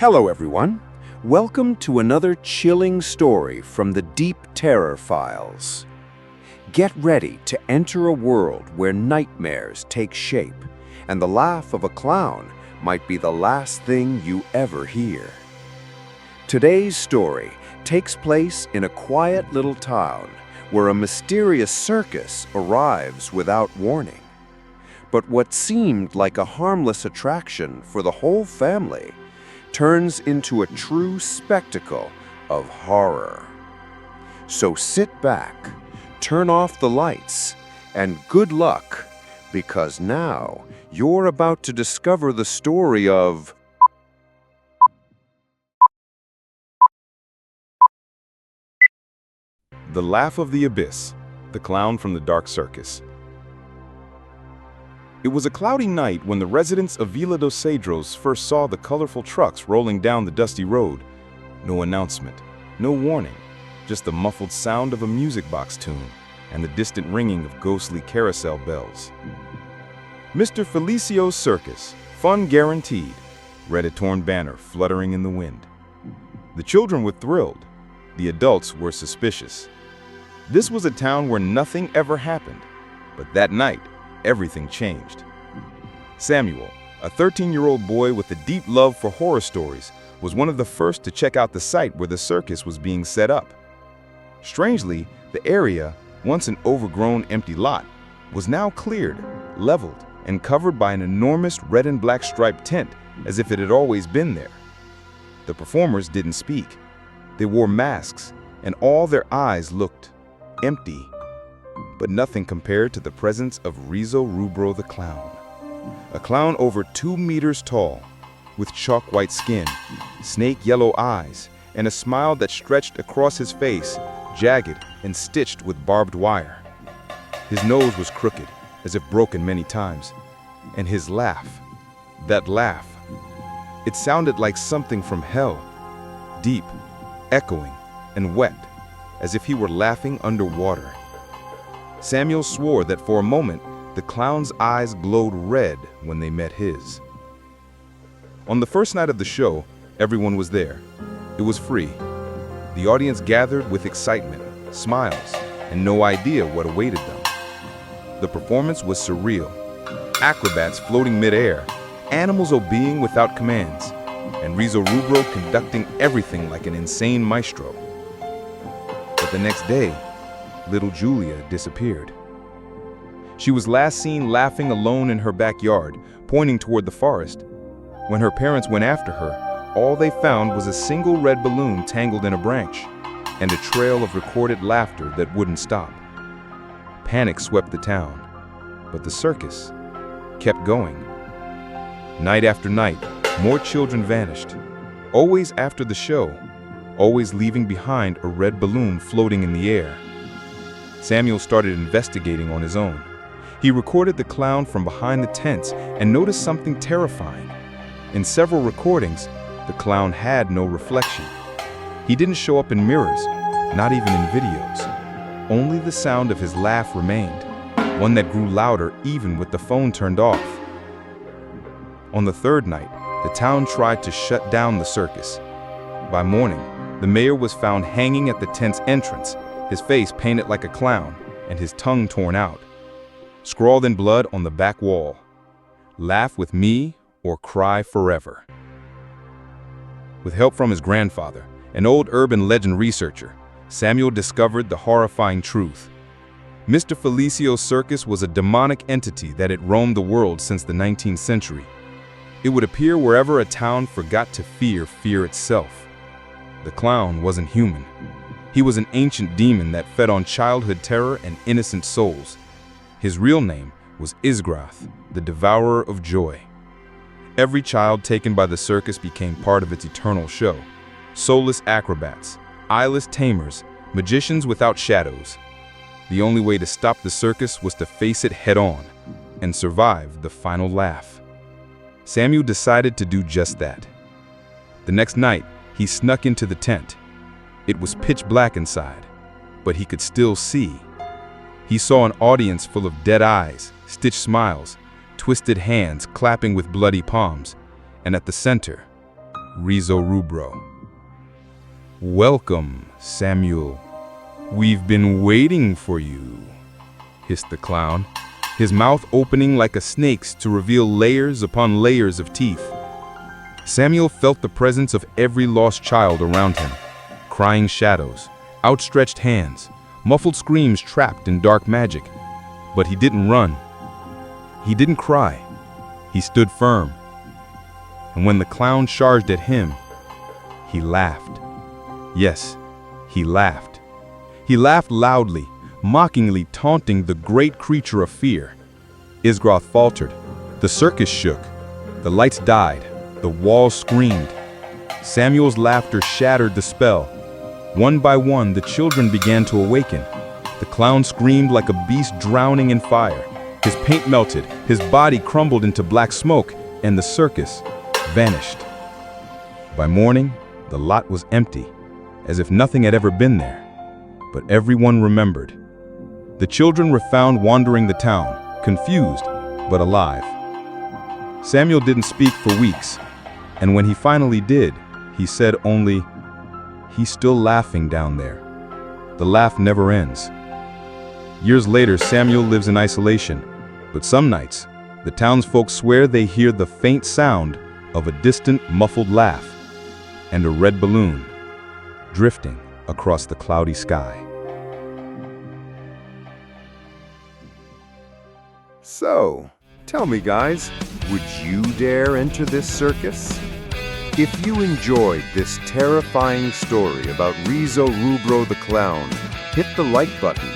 Hello everyone. Welcome to another chilling story from the Deep Terror Files. Get ready to enter a world where nightmares take shape, and the laugh of a clown might be the last thing you ever hear. Today's story takes place in a quiet little town where a mysterious circus arrives without warning. But what seemed like a harmless attraction for the whole family turns into a true spectacle of horror. So sit back, turn off the lights, and good luck, because now you're about to discover the story of The Laugh of the Abyss, the clown from the Dark Circus. It was a cloudy night when the residents of Vila dos Cedros first saw the colorful trucks rolling down the dusty road. No announcement, no warning, just the muffled sound of a music box tune and the distant ringing of ghostly carousel bells. Mr. Felicio's Circus, fun guaranteed, read a torn banner fluttering in the wind. The children were thrilled. The adults were suspicious. This was a town where nothing ever happened, but that night, everything changed. Samuel, a 13-year-old boy with a deep love for horror stories, was one of the first to check out the site where the circus was being set up. Strangely, the area, once an overgrown empty lot, was now cleared, leveled, and covered by an enormous red and black striped tent as if it had always been there. The performers didn't speak. They wore masks, and all their eyes looked empty. But nothing compared to the presence of Rizo Rubro the clown. A clown over 2 meters tall, with chalk white skin, snake yellow eyes, and a smile that stretched across his face, jagged and stitched with barbed wire. His nose was crooked, as if broken many times, and his laugh, that laugh, it sounded like something from hell, deep, echoing, and wet, as if he were laughing underwater. Samuel swore that for a moment, the clown's eyes glowed red when they met his. On the first night of the show, everyone was there. It was free. The audience gathered with excitement, smiles, and no idea what awaited them. The performance was surreal. Acrobats floating midair, animals obeying without commands, and Rizo Rubro conducting everything like an insane maestro. But the next day, little Julia disappeared. She was last seen laughing alone in her backyard, pointing toward the forest. When her parents went after her, all they found was a single red balloon tangled in a branch, and a trail of recorded laughter that wouldn't stop. Panic swept the town, but the circus kept going. Night after night, more children vanished, always after the show, always leaving behind a red balloon floating in the air. Samuel started investigating on his own. He recorded the clown from behind the tents and noticed something terrifying. In several recordings, the clown had no reflection. He didn't show up in mirrors, not even in videos. Only the sound of his laugh remained, one that grew louder even with the phone turned off. On the third night, the town tried to shut down the circus. By morning, the mayor was found hanging at the tent's entrance, his face painted like a clown, and his tongue torn out. Scrawled in blood on the back wall, "Laugh with me or cry forever." With help from his grandfather, an old urban legend researcher, Samuel discovered the horrifying truth. Mr. Felicio's circus was a demonic entity that had roamed the world since the 19th century. It would appear wherever a town forgot to fear itself. The clown wasn't human. He was an ancient demon that fed on childhood terror and innocent souls. His real name was Izgroth, the devourer of joy. Every child taken by the circus became part of its eternal show. Soulless acrobats, eyeless tamers, magicians without shadows. The only way to stop the circus was to face it head-on and survive the final laugh. Samuel decided to do just that. The next night, he snuck into the tent. It was pitch black inside, but he could still see. He saw an audience full of dead eyes, stitched smiles, twisted hands clapping with bloody palms, and at the center, Riso Rubro. "Welcome, Samuel. We've been waiting for you," hissed the clown, his mouth opening like a snake's to reveal layers upon layers of teeth. Samuel felt the presence of every lost child around him, crying shadows, outstretched hands, muffled screams trapped in dark magic. But he didn't run. He didn't cry. He stood firm. And when the clown charged at him, he laughed. Yes, he laughed. He laughed loudly, mockingly taunting the great creature of fear. Izgroth faltered. The circus shook. The lights died. The walls screamed. Samuel's laughter shattered the spell. One by one, the children began to awaken. The clown screamed like a beast drowning in fire. His paint melted, his body crumbled into black smoke, and the circus vanished. By morning, the lot was empty, as if nothing had ever been there. But everyone remembered. The children were found wandering the town, confused, but alive. Samuel didn't speak for weeks, and when he finally did, he said only, "He's still laughing down there. The laugh never ends." Years later, Samuel lives in isolation, but some nights, the townsfolk swear they hear the faint sound of a distant, muffled laugh and a red balloon drifting across the cloudy sky. So, tell me guys, would you dare enter this circus? If you enjoyed this terrifying story about Riso Rubro the Clown, hit the like button,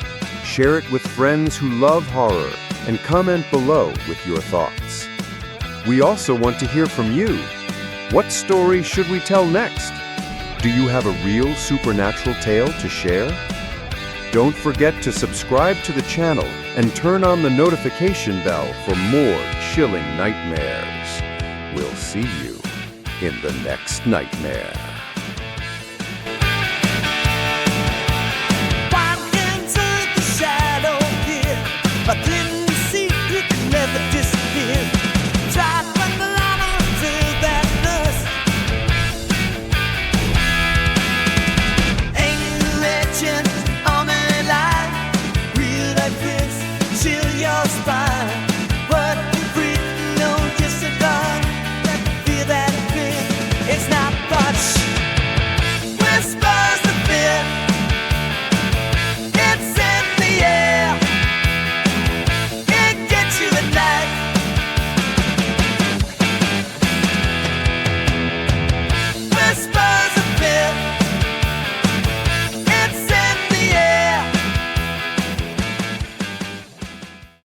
share it with friends who love horror, and comment below with your thoughts. We also want to hear from you. What story should we tell next? Do you have a real supernatural tale to share? Don't forget to subscribe to the channel and turn on the notification bell for more chilling nightmares. We'll see you in the next nightmare.